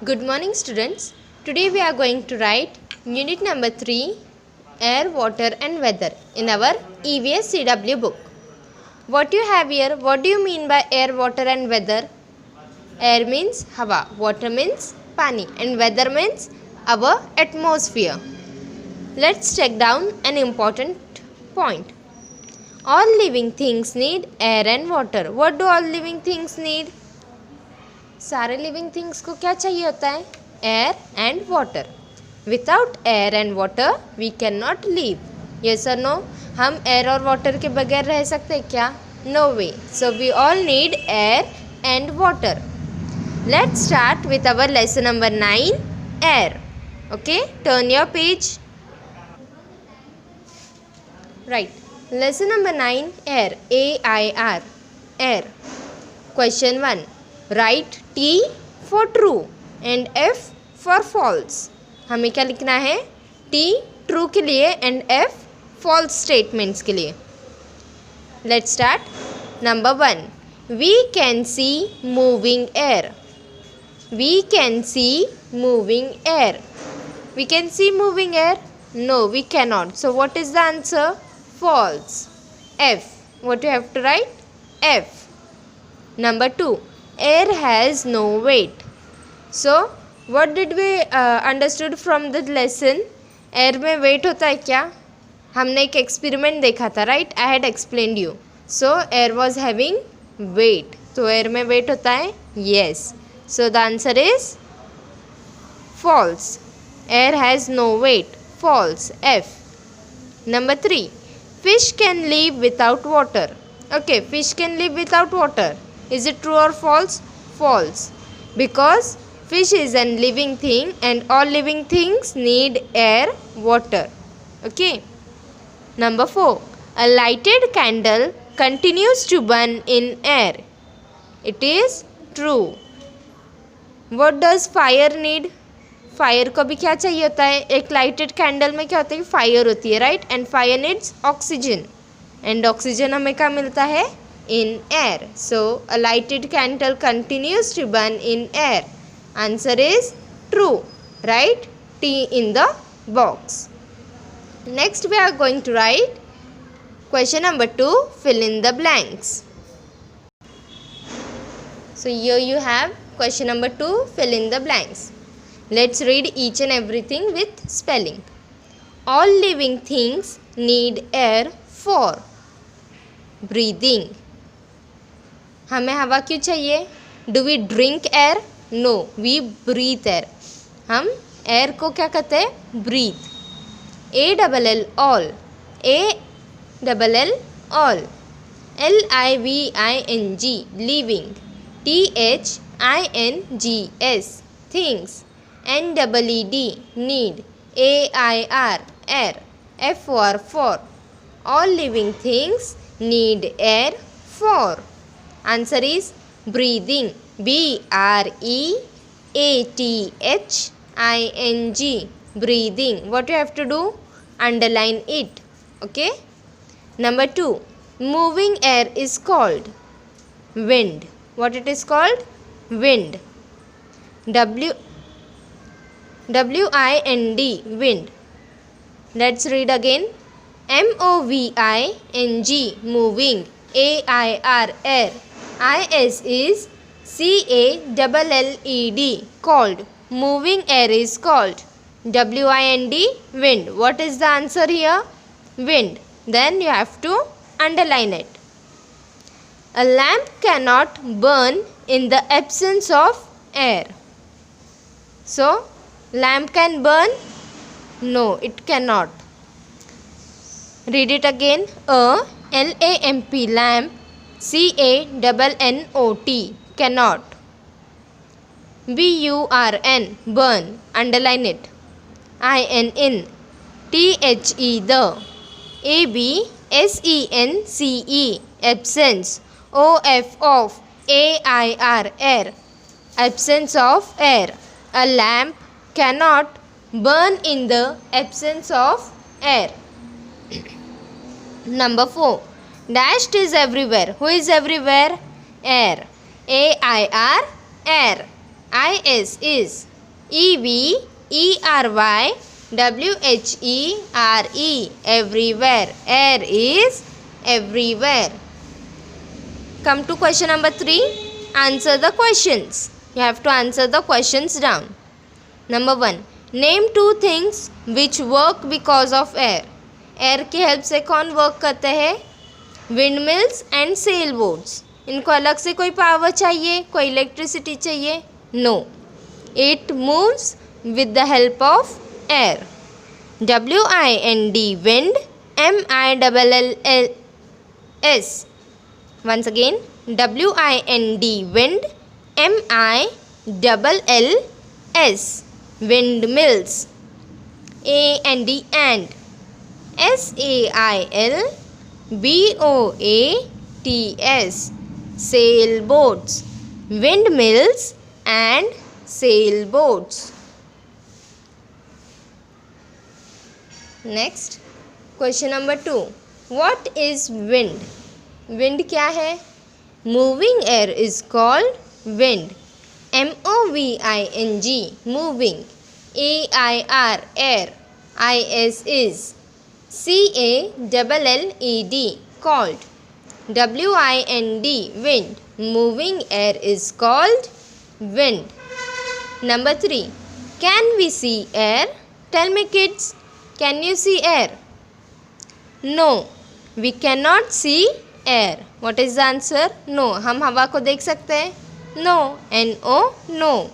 Good morning students. Today we are going to write unit number 3 Air, Water and Weather in our EVS CW book. What you have here, what do you mean by air, water and weather? Air means hawa, water means pani and weather means our atmosphere. Let's take down an important point. All living things need air and water. What do all living things need? सारे living things को क्या चाहिए होता है? Air and water. Without air and water we can not live. Yes और no? हम air और water के बगैर रह सकते हैं क्या? No way. So we all need air and water. Let's start with our lesson number 9 air. Okay, turn your page. Right, lesson number 9 air. AIR, air. Question 1, write T for true and F for false. हमें क्या लिखना है? T true के लिए and F false statements के लिए. Let's start. Number 1, we can see moving air. We can see moving air. We can see moving air? No, we cannot. So what is the answer? False. F. What you have to write? F. Number 2, air has no weight. So what did we understood from the lesson? Air में weight होता है क्या? हमने एक experiment देखा था, right? I had explained you. So air was having weight. तो air में weight होता है? Yes. So the answer is false. Air has no weight. False. F. Number 3, fish can live without water. Okay, fish can live without water. Is it true or false? False. Because fish is a living thing and all living things need air, water. Okay. Number 4, a lighted candle continues to burn in air. It is true. What does fire need? Fire को भी क्या चाहिए होता है? एक lighted candle में क्या होता है? फायर होती है, right? And fire needs oxygen and oxygen हमें क्या मिलता है? In air. So a lighted candle continues to burn in air. Answer is true. Write T in the box. Next we are going to write question number 2, fill in the blanks. So here you have question number 2, fill in the blanks. Let's read each and everything with spelling. All living things need air for breathing. हमें हवा क्यों चाहिए? Do we drink air? No, we breathe air. हम air को क्या कहते हैं? Breathe. ALL all. ALL all. LIVING living. THINGS things. NEED need. AIR air. F for. All living things need air for. Answer is breathing. BREATHING breathing. What you have to do? Underline it. Okay. Number 2, moving air is called wind. What it is called? Wind. WIND wind. Let's read again. MOVING moving. AIR air. IS is CALLED called. Moving air is called. WIND wind. What is the answer here? Wind. Then you have to underline it. A lamp cannot burn in the absence of air. So lamp can burn? No, it cannot. Read it again. A LAMP lamp. CANNOT cannot. BURN burn. Underline it. INN THE the. ABSENCE absence. OF of. AIR air. Absence of air. A lamp cannot burn in the absence of air. Number 4, dashed is everywhere. Who is everywhere? Air. AIR air. is is. EVERY WHERE everywhere. Air is everywhere. Come to question number 3. Answer the questions. You have to answer the questions down. Number 1. Name 2 things which work because of air. Air की help से कौन work करते हैं? Windmills and sailboats. इनको अलग से कोई power चाहिए, कोई इलेक्ट्रिसिटी चाहिए? No. It moves with the help of air. WIND wind. MILLS. Once again, WIND wind. MILLS windmills. AND and. SAILBOATS sailboats. Windmills and sailboats. Next, question number 2. What is wind? Wind क्या है? Moving air is called wind. MOVING moving. AIR air. IS is. CALLED called. WIND wind. Moving air is called wind. Number 3. Can we see air? Tell me kids. Can you see air? No, we cannot see air. What is the answer? No. हम हवा को देख सकते हैं? No. NO no.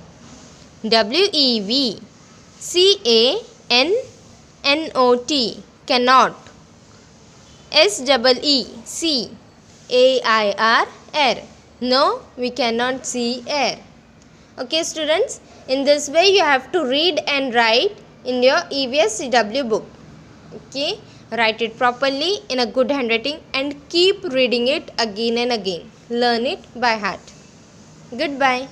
WEVCANNOT cannot. SEECAIR air. No, we cannot see air. Okay students, in this way you have to read and write in your EVS CW book. Okay, write it properly in a good handwriting and keep reading it again and again. Learn it by heart. Goodbye.